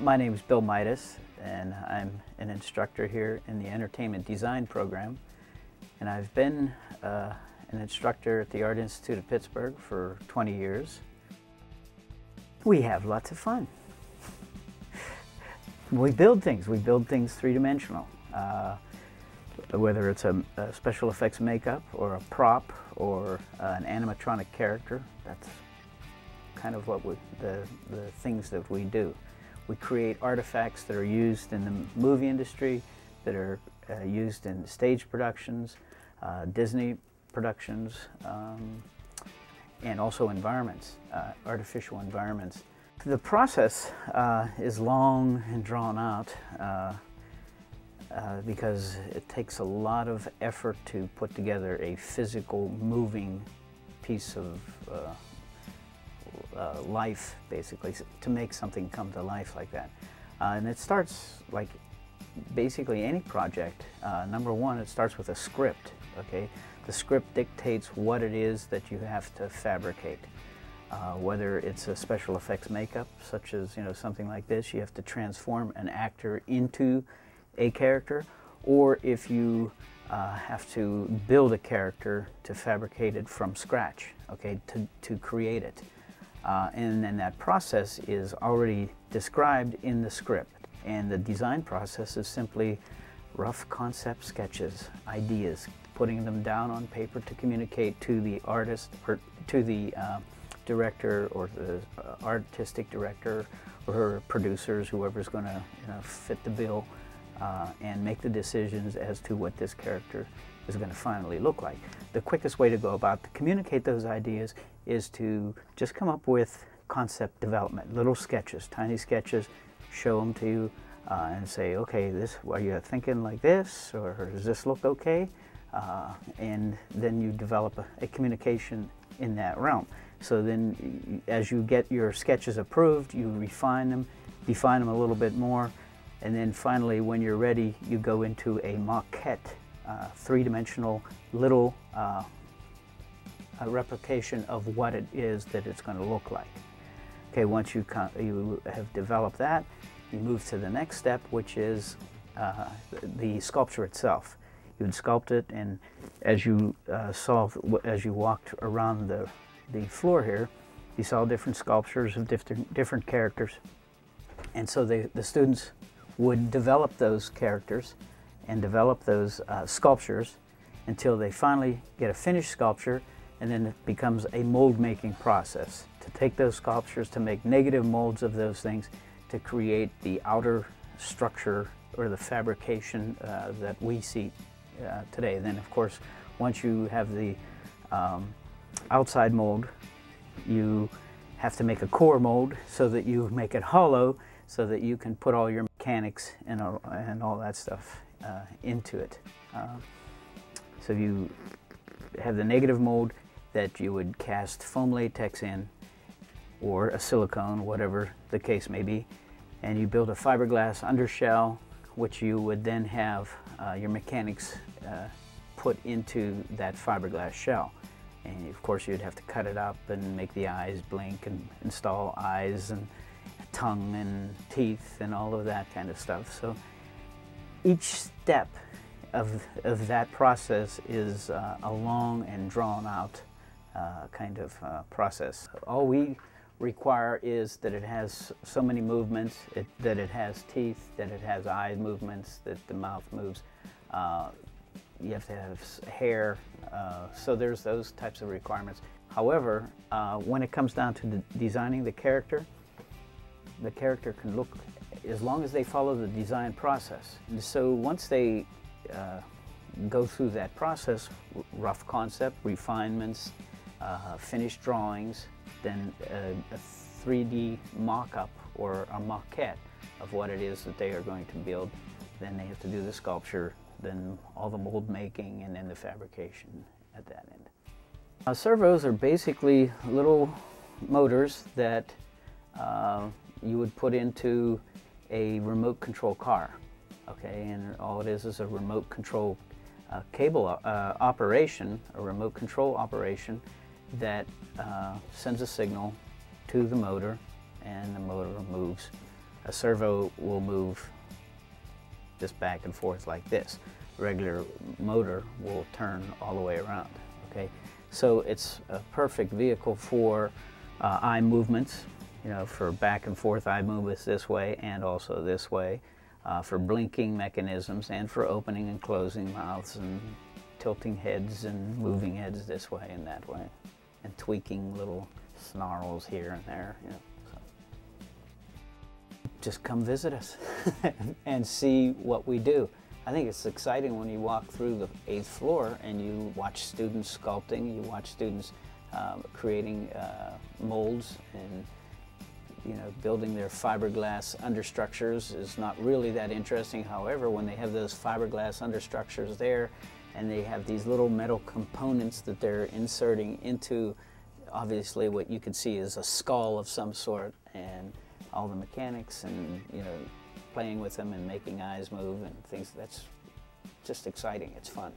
My name is Bill Mitas, and I'm an instructor here in the entertainment design program. And I've been an instructor at the Art Institute of Pittsburgh for 20 years. We have lots of fun. We build things three-dimensional. Whether it's a special effects makeup or a prop or an animatronic character, that's kind of what the things that we do. We create artifacts that are used in the movie industry, that are used in stage productions, Disney productions, and also environments, artificial environments. The process is long and drawn out because it takes a lot of effort to put together a physical, moving piece of life, basically, to make something come to life like that. And it starts like basically any project. Number one, it starts with a script, okay? The script dictates what it is that you have to fabricate. Whether it's a special effects makeup, such as something like this, you have to transform an actor into a character, or if you have to build a character to fabricate it from scratch, okay, to create it. And then that process is already described in the script. And the design process is simply rough concept sketches, ideas, putting them down on paper to communicate to the artist or to the director or the artistic director or her producers, whoever's going to fit the bill, and make the decisions as to what this character is going to finally look like. The quickest way to go about to communicate those ideas is to just come up with concept development, little sketches, tiny sketches, show them to you and say, okay, are you thinking like this, or does this look okay? And then you develop a communication in that realm. So then as you get your sketches approved, you refine them, define them a little bit more, and then finally when you're ready, you go into a maquette, three-dimensional little a replication of what it is that it's going to look like. Okay, once you have developed that, you move to the next step, which is the sculpture itself. You would sculpt it, and as you as you walked around the floor here, you saw different sculptures of different characters, and so the students would develop those characters and develop those sculptures until they finally get a finished sculpture, and then it becomes a mold making process to take those sculptures, to make negative molds of those things, to create the outer structure or the fabrication that we see today. Then of course, once you have the outside mold, you have to make a core mold so that you make it hollow, so that you can put all your mechanics and all that stuff into it. So you have the negative mold that you would cast foam latex in, or a silicone, whatever the case may be, and you build a fiberglass undershell, which you would then have your mechanics put into that fiberglass shell. And of course you'd have to cut it up and make the eyes blink and install eyes and tongue and teeth and all of that kind of stuff. So each step of that process is a long and drawn out kind of process. All we require is that it has so many movements, that it has teeth, that it has eye movements, that the mouth moves. You have to have hair, so there's those types of requirements. However, when it comes down to designing the character can look, as long as they follow the design process. And so once they go through that process, rough concept, refinements, finished drawings, then a 3D mock-up or a maquette of what it is that they are going to build. Then they have to do the sculpture, then all the mold making, and then the fabrication at that end. Servos are basically little motors that you would put into a remote control car, okay? And all it is a remote control cable operation, a remote control operation that sends a signal to the motor, and the motor moves A servo will move just back and forth like this. A regular motor will turn all the way around. Okay, so it's a perfect vehicle for eye movements, you know, for back and forth eye movements this way and also this way, for blinking mechanisms, and for opening and closing mouths and tilting heads and moving heads this way and that way, and tweaking little snarls here and there, you know. So just come visit us and see what we do. I think it's exciting when you walk through the 8th floor and you watch students sculpting, you watch students creating molds, and you know, building their fiberglass understructures is not really that interesting. However, when they have those fiberglass understructures there and they have these little metal components that they're inserting into, obviously what you could see is a skull of some sort, and all the mechanics and, you know, playing with them and making eyes move and things, that's just exciting. It's fun.